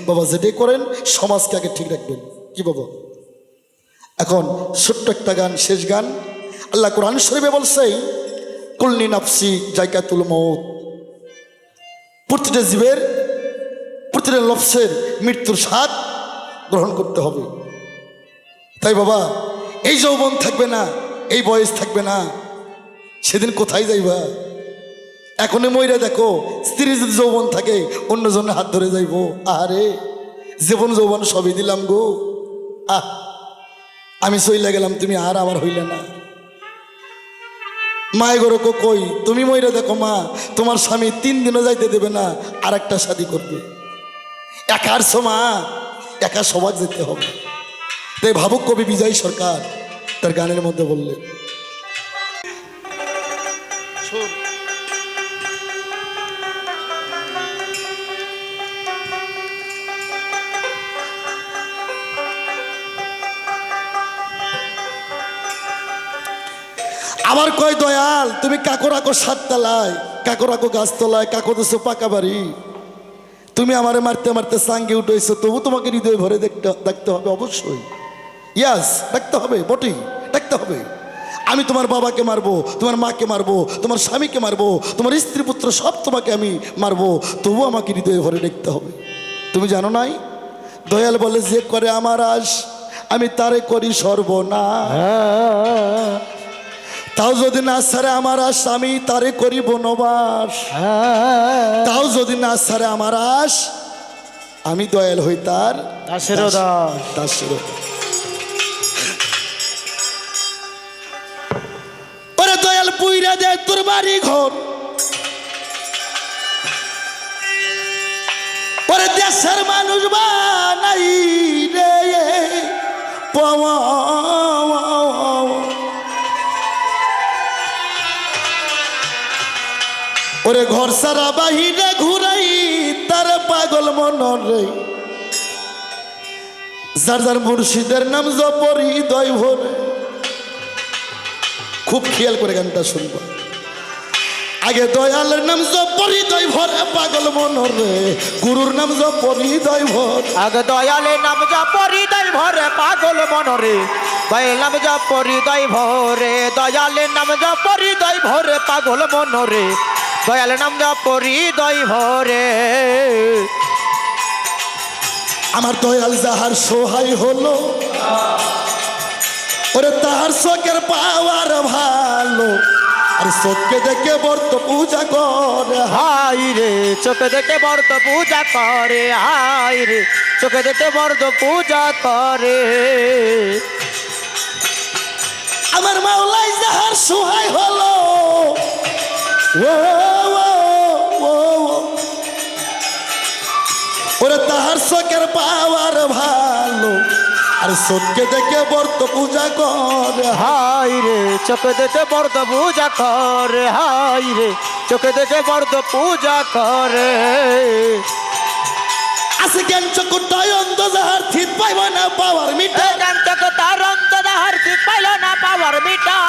বাবা যেটাই করেন সমাজকে আগে ঠিক রাখবেন। কি বাবা? এখন ছোট্ট একটা গান, শেষ গান। আল্লাহ কোরআন শরীফে বলছে কুল্লি নাফসি জায়গাতুল মউত, প্রতিটা জীবের প্রতিটা নফসের মৃত্যুর স্বাদ গ্রহণ করতে হবে। তাই বাবা এই যৌবন থাকবে না, এই বয়স থাকবে না, সেদিন কোথায় যাইবা? এখনই মইরা দেখো, স্ত্রী যদি যৌবন থাকে অন্যজনের হাত ধরে যাইব। আরে জীবন যৌবন সবই দিলাম গো, আমি চইলা গেলাম, তুমি আর আমার হইলে না। মায় গরো কই তুমি মইরা দেখো মা, তোমার স্বামী 3 দিনও যাইতে দেবে না, আর একটা শাদী করবে। একার মা, একা সমাজ যেতে হবে। তাই ভাবুক কবি বিজয় সরকার তার গানের মধ্যে বললেন, আবার কয় দয়াল তুমি কাকর আঁকো 7 তলায়, কাকর আঁকো গাছতলায়, কাকর দেছো পাকা বাড়ি, তুমি আমারে মারতে মারতে সাঙ্গে উঠেছো, তবু তোমাকে হৃদয় ভরে দেখতে হবে। অবশ্যই ইয়াস, দেখতে হবে, বটেই দেখতে হবে। আমি তোমার বাবাকে মারবো, তোমার মাকে মারবো, তোমার স্বামীকে মারবো, তোমার স্ত্রী পুত্র সব তোমাকে আমি মারবো, তবু আমাকে হৃদয় ভরে দেখতে হবে। তুমি জানো নাই দয়াল বলে যে করে আমার আশ আমি তারে করি সর্বনাশ, তাও যদি না ছাড়ে আমার আশ আমি তারে করি বনবাস, তাও যদি না ছাড়ে আমার আশ আমি দয়াল হই তার দাসের। ওরে দয়াল পুইরা দে তোর বাড়ি ঘর, ওরে দেশের মানুষ বানাই রে পাওয়া, ওরে ঘর সারা বাহিরে ঘুরাই তার পাগল মনরে, যার যার মুর্শিদের নাম জপরি হৃদয় ভরে। খুব খেয়াল করে গানটা শুনবো। আগে দয়ালের নাম জপরি হৃদয় ভরে পাগল মনরে, গুরুর নাম জপরি হৃদয় ভর, আগে দয়ালের নাম জপরি হৃদয় ভরে পাগল মনরে, দয়ালের নাম জপরি হৃদয় ভরে, দয়ালের নাম জপরি হৃদয় ভরে পাগল মনরে, দয়ালের নাম জপরি হৃদয় ভরে। আমার দয়াল যাহার সহায় হলো, ওরে তাহার চোখের পাওয়ার ভালো, আর চোখকে দেখে বর্ত পূজা করে। হাই রে চোখে দেখে বর্ত পূজা করে, হাই রে চোখে দেখে বর্ত পূজা করে। আমার মাওলাই যাহার সহায় হলো, ও ওরে তাহার চোখের পাওয়ার ভালো, আর চোখকে দেখে বর্ত পূজা করে। হাই রে চোখে দেখে বর্ত পূজা করে, হাই রে চোখে দেখে বর্ত পূজা করে। আছে জ্ঞান চকুটায় অন্ধ যাহার থিত পাইব না পাওয়ার মিটা, জ্ঞান চকু তার অন্ধ যাহার থিত পাইল না পাওয়ার মিটা,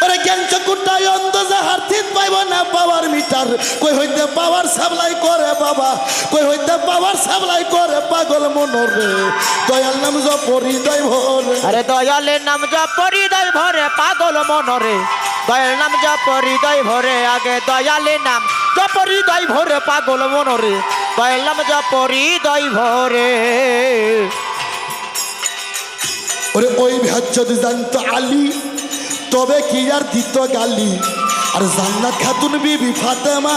ওরে জ্ঞান চকুটায় অন্ধ যাহার থিত পাইব না পাওয়ার মিটার, কই হইতে পাওয়ার সাপ্লাই করে বাবা, কই হইতে পাওয়ার সাপ্লাই করে পাগল মনরে, দয়াল নাম জপরি হৃদয় ভরে। আরে দয়ালের নাম জপরি হৃদয় ভরে পাগল মনরে, দয়ালের নাম জপরি হৃদয় ভরে, আগে দয়ালের নাম জপরি হৃদয় ভরে পাগল মনরে, দয়ালের নাম জপরি হৃদয় ভরে। ওরে ওই ভ্যাজ যদি জানতো আলী তবে কি আর দিত গালি, আর জান্নাত খাতুন বিবি ফাতেমা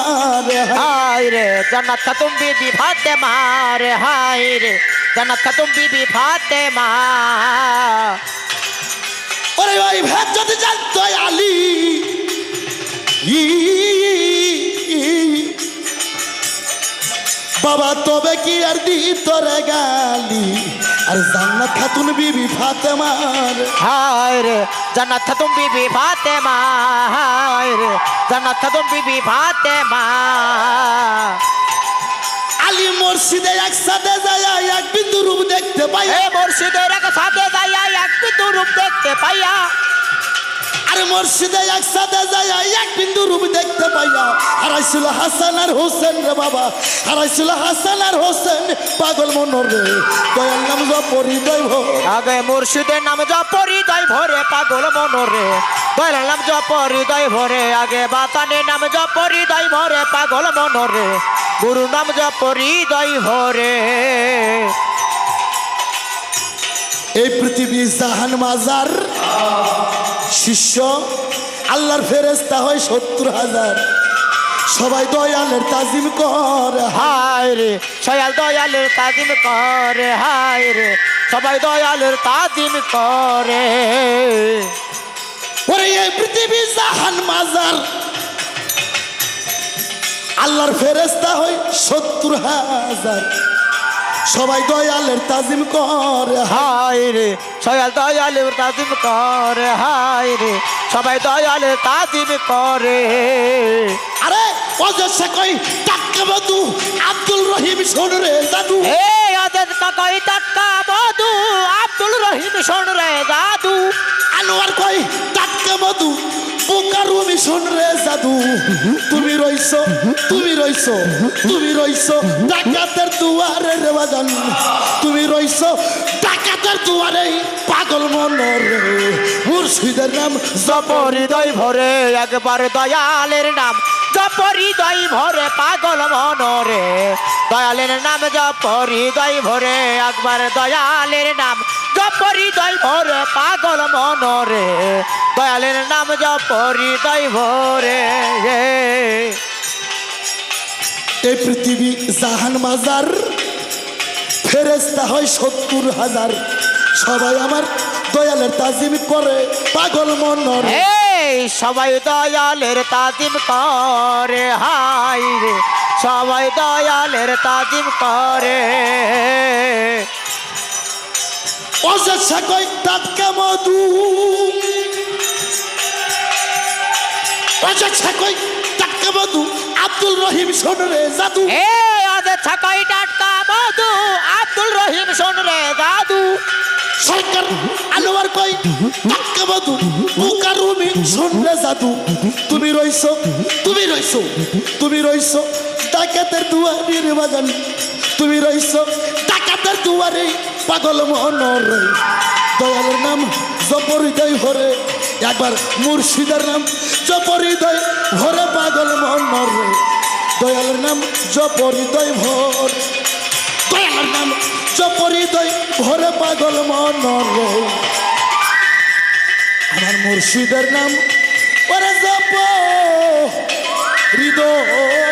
রে, হাই রে জান্নাত খাতুন বিবি ফাতেমা রে, হাই রে জান্নাত খাতুন বিবি ফাতেমা। ওরে ওই ভ্যাজ যদি জানতো আলী বাবা তবে কি আর দিত রে গালি, আর জান্নাত খাতুন বিবি ফাতেমা রে, হাই রে জান্নাত খাতুন বিবি ফাতেমা, হাই রে জান্নাত খাতুন বিবি ফাতেমা। আলী মসজিদে একসাথে যায় এক বিন্দু রূপ দেখতে পাই, এ মুর্শিদের এক সাথে যাইয়া এক বিন্দু রূপ দেখতে পাইয়া, আর মসজিদে একসাথে যায় এক বিন্দু রূপ দেখতে পাইয়া হারাইছিল হাসান আর হোসেন রে বাবা, হারাইছিল হাসান আর হোসেন পাগল মনোর রে দয়াল নাম জপরি দৈব। আগে মুর্শিদের নাম জপ হৃদয় ভরে পাগল মনোরে, দয়ালের নাম জপ হৃদয় ভরে, আগে বাতানের নাম জপ হৃদয় ভরে পাগল মনোরে, গুরু নাম জপ হৃদয় ভরে। এই পৃথিবী জাহান মাজার, শিষ্য আল্লাহর ফেরেশতা হয় 70,000, সবাই দয়ালের তাজিম করে। হায় রে সয়াল দয়ালের তাজিম করে, হায় রে সবাই দয়ালের তাজিম করে। ওরে এই পৃথিবী জাহান মাজার, আল্লাহর ফেরেশতা হয় 70,000, সবাই দয়ালের তাজিম করে। হায় রে সয়াল দয়ালের তাজিম করে, হায় রে সবাই দয়ালের তাজিম করে। আরে অজস্র কই টাক্কা বধু আব্দুল রহিম শোন রে জাদু, এ আদের কাকাই টাক্কা বধু আব্দুল রহিম শোন রে দাদু, আনোয়ার কই টাক্কা বধু বোকারু মিশন রে জাদু। তুমি রইছো তুমি রইছো তুমি রইছো ডাকাতের দুয়ারে রে বাজান, তুমি রইছো ডাকাতের দুয়ারে পাগল মনোর রে মুর্শিদের নাম জপ হৃদয় ভরে, একবার দয়ালের নাম জপ হৃদয় ভরে পাগল মনোরে, দয়ালের নাম জপ হৃদয় ভরে, একবার দয়ালের নাম জপ হৃদয় ভরে পাগল মনোরে, দয়ালের নাম জপ হৃদয় ভরে। এই পৃথিবী জাহান মাজার, ফেরেশতা হয় 70,000, সবাই আমার দয়ালের তাজিম করে পাগল মনোর। এই সবাই দয়ালের তাজিম করে, হায় রে সবাই দয়ালের তাজিম করে। অজস্র কই টাটকা মধু, অজস্র কই টাটকা মধু আব্দুল রহিম শোন রে জাদু। এ আদে ছাকাই টাটকা মধু আব্দুল রহিম শোন রে দাদু, সরকার আনোয়ার কই টাটকা মধু বোকারুমি শোন রে জাদু। তুমি রইছো তুমি রইছো তুমি রইছো ডাকাতের দুয়ারে রে বাজান, তুমি রইছো ডাকাতের দুয়ারে পাগল মনোর রে দয়ালের নাম জপ হৃদয় ভরে, একবার মুর্শিদের নাম জপ হৃদয় ভরে পাগল মনোর রে দয়ালের নাম জপ হৃদয় ভর, দয়ালের নাম জপ হৃদয় ভরে পাগল মনোর রে আমার মুর্শিদের নাম ওরে জপ হৃদয়